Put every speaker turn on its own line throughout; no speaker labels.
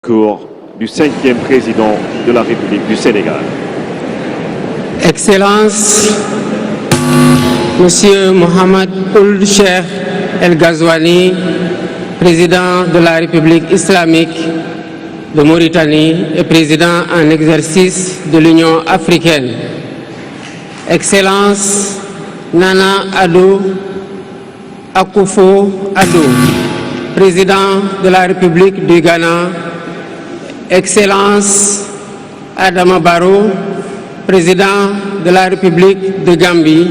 Cours du 5e président de la République du Sénégal.
Excellences, Monsieur Mohamed Ould Cheikh El Ghazouani, président de la République islamique de Mauritanie et président en exercice de l'Union africaine. Excellences, Nana Addo Akufo-Addo, président de la République du Ghana. Excellence Adama Barrow, président de la République de Gambie.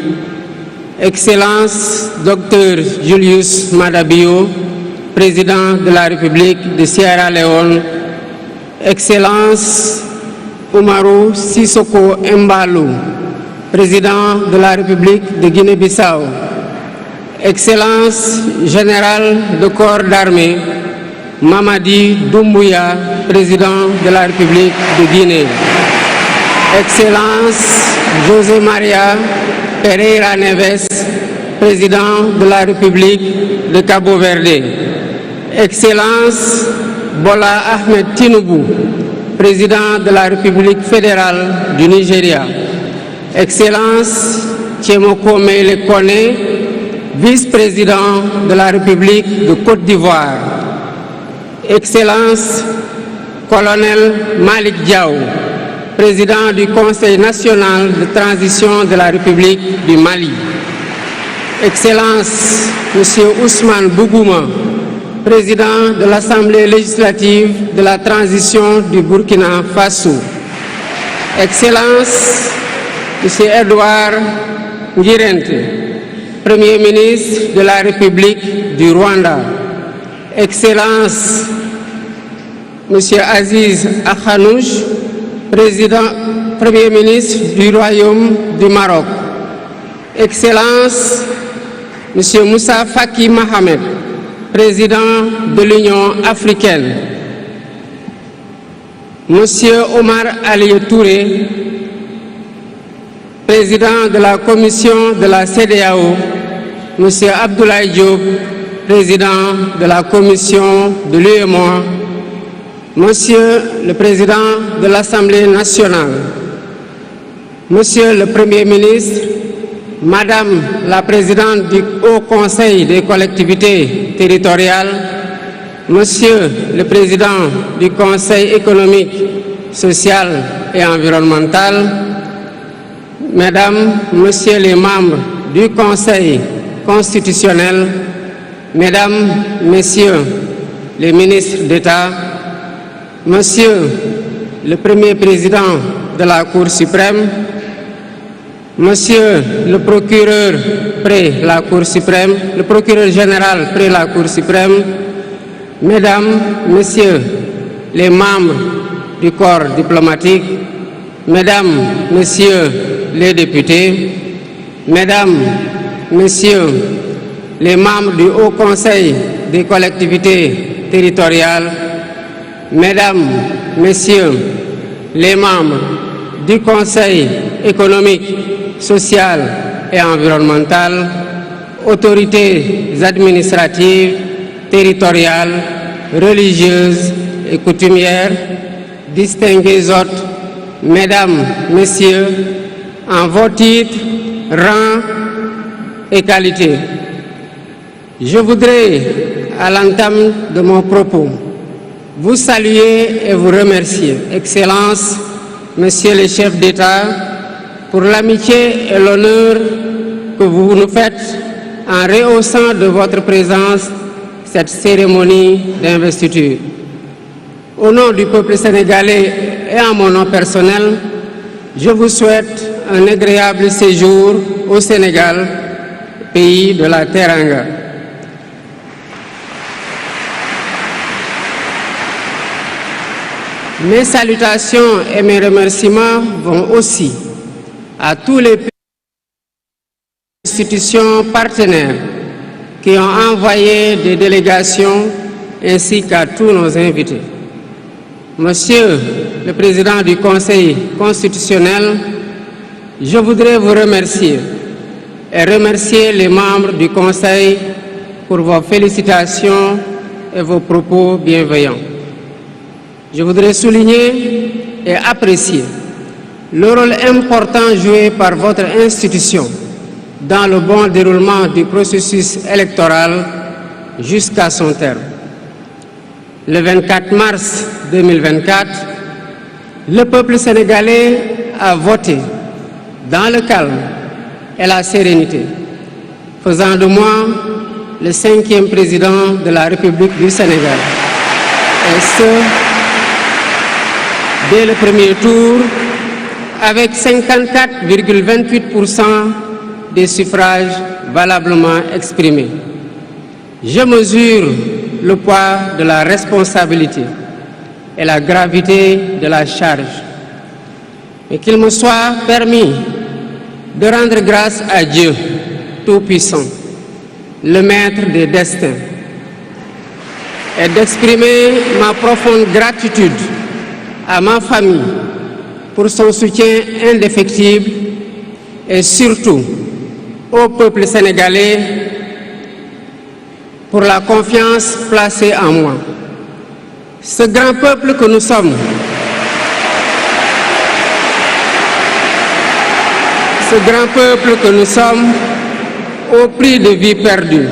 Excellence Dr Julius Maada Bio, président de la République de Sierra Leone. Excellence Umaru Sissoko Embalou, président de la République de Guinée-Bissau. Excellence Général de corps d'armée Mamadi Doumbouya, président de la République de Guinée. Excellence José Maria Pereira Neves, président de la République de Cabo Verde. Excellence Bola Ahmed Tinubu, président de la République fédérale du Nigeria. Excellence Tchemoko Meïle Kone, vice-président de la République de Côte d'Ivoire. Excellence Colonel Malik Diaw, président du Conseil national de transition de la République du Mali. Excellence Monsieur Ousmane Bougouma, président de l'Assemblée législative de la transition du Burkina Faso. Excellence Monsieur Edouard Ngirente, Premier ministre de la République du Rwanda. Excellence Monsieur Aziz Akhanouch, Premier ministre du Royaume du Maroc. Excellence Monsieur Moussa Faki Mohamed, président de l'Union africaine. Monsieur Omar Ali Touré, président de la commission de la CEDEAO. Monsieur Abdoulaye Diop, président de la commission de l'UEMOA. Monsieur le Président de l'Assemblée nationale, Monsieur le Premier ministre, Madame la Présidente du Haut Conseil des collectivités territoriales, Monsieur le Président du Conseil économique, social et environnemental, Mesdames, Messieurs les membres du Conseil constitutionnel, Mesdames, Messieurs les ministres d'État, Monsieur le Premier Président de la Cour suprême, Monsieur le procureur près la Cour suprême, le procureur général près la Cour suprême, Mesdames, Messieurs les membres du corps diplomatique, Mesdames, Messieurs les députés, Mesdames, Messieurs les membres du Haut Conseil des collectivités territoriales, Mesdames, Messieurs les membres du Conseil économique, social et environnemental, autorités administratives, territoriales, religieuses et coutumières, distingués hôtes, Mesdames, Messieurs, en vos titres, rangs et qualités. Je voudrais, à l'entame de mon propos, vous saluer et vous remercier, Excellences, Messieurs les chefs d'État, pour l'amitié et l'honneur que vous nous faites en rehaussant de votre présence cette cérémonie d'investiture. Au nom du peuple sénégalais et en mon nom personnel, je vous souhaite un agréable séjour au Sénégal, pays de la Teranga. Mes salutations et mes remerciements vont aussi à tous les institutions partenaires qui ont envoyé des délégations ainsi qu'à tous nos invités. Monsieur le Président du Conseil constitutionnel, je voudrais vous remercier et remercier les membres du Conseil pour vos félicitations et vos propos bienveillants. Je voudrais souligner et apprécier le rôle important joué par votre institution dans le bon déroulement du processus électoral jusqu'à son terme. Le 24 mars 2024, le peuple sénégalais a voté dans le calme et la sérénité, faisant de moi le 5e président de la République du Sénégal. Et ce, dès le premier tour, avec 54,28% des suffrages valablement exprimés. Je mesure le poids de la responsabilité et la gravité de la charge. Et qu'il me soit permis de rendre grâce à Dieu Tout-Puissant, le Maître des destins, et d'exprimer ma profonde gratitude à ma famille pour son soutien indéfectible et surtout au peuple sénégalais pour la confiance placée en moi. Ce grand peuple que nous sommes, au prix de vies perdues,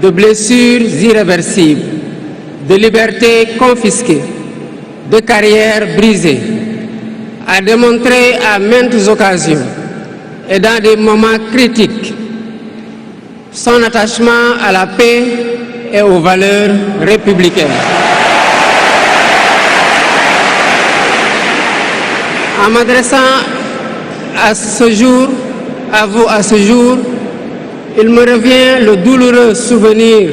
de blessures irréversibles, de libertés confisquées, de carrières brisées, a démontré à maintes occasions et dans des moments critiques son attachement à la paix et aux valeurs républicaines. En m'adressant à ce jour, il me revient le douloureux souvenir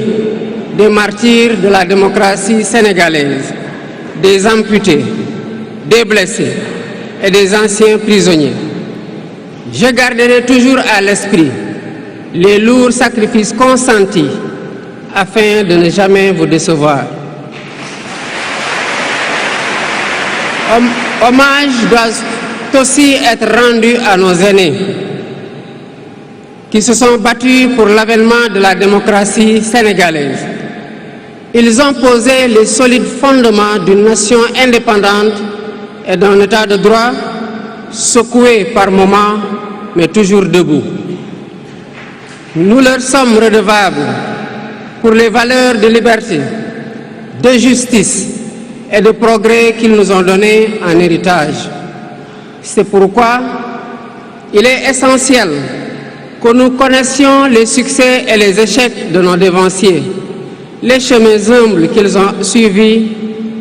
des martyrs de la démocratie sénégalaise, des amputés, des blessés et des anciens prisonniers. Je garderai toujours à l'esprit les lourds sacrifices consentis afin de ne jamais vous décevoir. Hommage doit aussi être rendu à nos aînés qui se sont battus pour l'avènement de la démocratie sénégalaise. Ils ont posé les solides fondements d'une nation indépendante et d'un état de droit secoué par moments, mais toujours debout. Nous leur sommes redevables pour les valeurs de liberté, de justice et de progrès qu'ils nous ont données en héritage. C'est pourquoi il est essentiel que nous connaissions les succès et les échecs de nos dévanciers, les chemins humbles qu'ils ont suivis,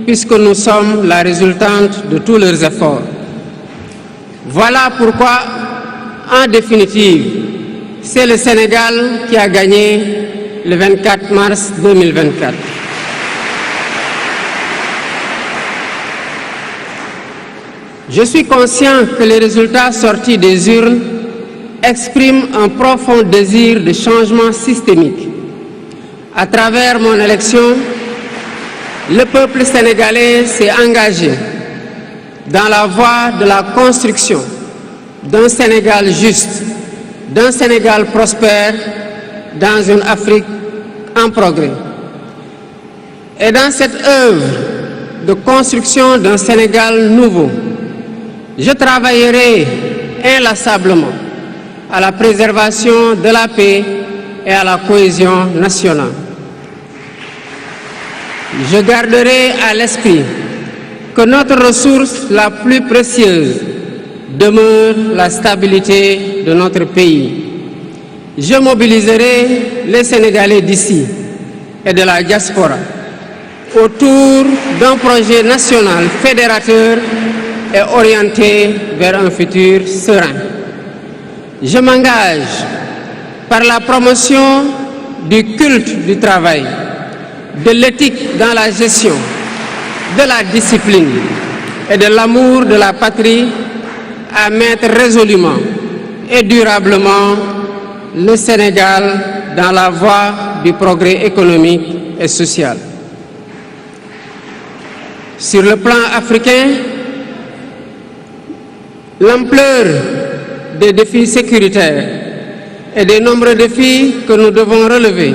puisque nous sommes la résultante de tous leurs efforts. Voilà pourquoi, en définitive, c'est le Sénégal qui a gagné le 24 mars 2024. Je suis conscient que les résultats sortis des urnes expriment un profond désir de changement systémique. À travers mon élection, le peuple sénégalais s'est engagé dans la voie de la construction d'un Sénégal juste, d'un Sénégal prospère, dans une Afrique en progrès. Et dans cette œuvre de construction d'un Sénégal nouveau, je travaillerai inlassablement à la préservation de la paix et à la cohésion nationale. Je garderai à l'esprit que notre ressource la plus précieuse demeure la stabilité de notre pays. Je mobiliserai les Sénégalais d'ici et de la diaspora autour d'un projet national fédérateur et orienté vers un futur serein. Je m'engage par la promotion du culte du travail, de l'éthique dans la gestion, de la discipline et de l'amour de la patrie à mettre résolument et durablement le Sénégal dans la voie du progrès économique et social. Sur le plan africain, l'ampleur des défis sécuritaires et des nombreux défis que nous devons relever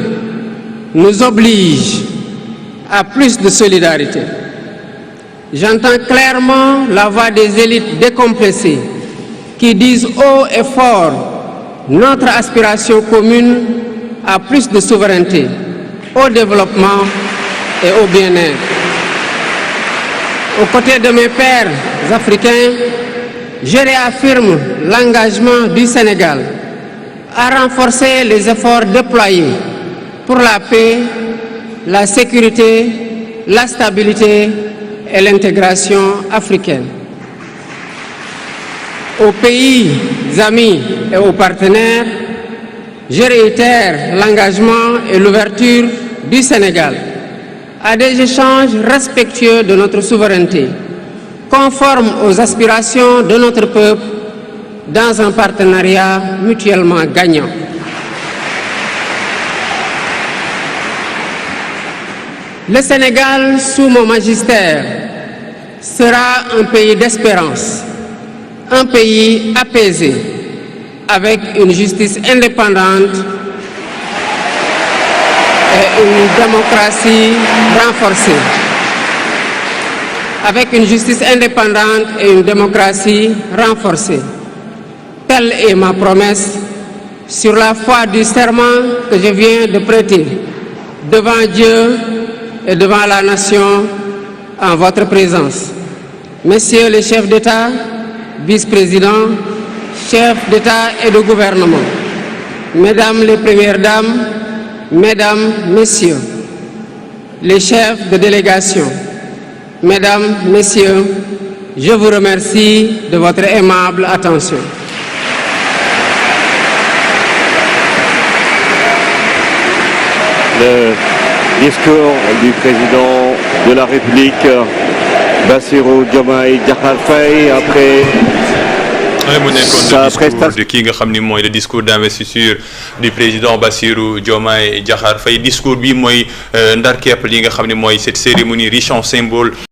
nous oblige à plus de solidarité. J'entends clairement la voix des élites décompressées qui disent haut et fort notre aspiration commune à plus de souveraineté, au développement et au bien-être. Aux côtés de mes pairs africains, je réaffirme l'engagement du Sénégal à renforcer les efforts déployés pour la paix, la sécurité, la stabilité et l'intégration africaine. Aux pays amis et aux partenaires, je réitère l'engagement et l'ouverture du Sénégal à des échanges respectueux de notre souveraineté, conformes aux aspirations de notre peuple, dans un partenariat mutuellement gagnant. Le Sénégal, sous mon magistère, sera un pays d'espérance, un pays apaisé, avec une justice indépendante et une démocratie renforcée. Avec une justice indépendante et une démocratie renforcée. Telle est ma promesse sur la foi du serment que je viens de prêter devant Dieu et devant la nation en votre présence. Messieurs les chefs d'État, vice-présidents, chefs d'État et de gouvernement, Mesdames les Premières Dames, Mesdames, Messieurs, les chefs de délégation, Mesdames, Messieurs, je vous remercie de votre aimable attention.
Le discours du président de la République, Bassirou Diomaye Diakhar Faye, après sa prestation.
de ki nga xam ni mooy le discours d'investiture du président Bassirou Diomaye Diakhar Faye discours bi mooy ndar képp li nga xam ni mooy cette cérémonie riche en symboles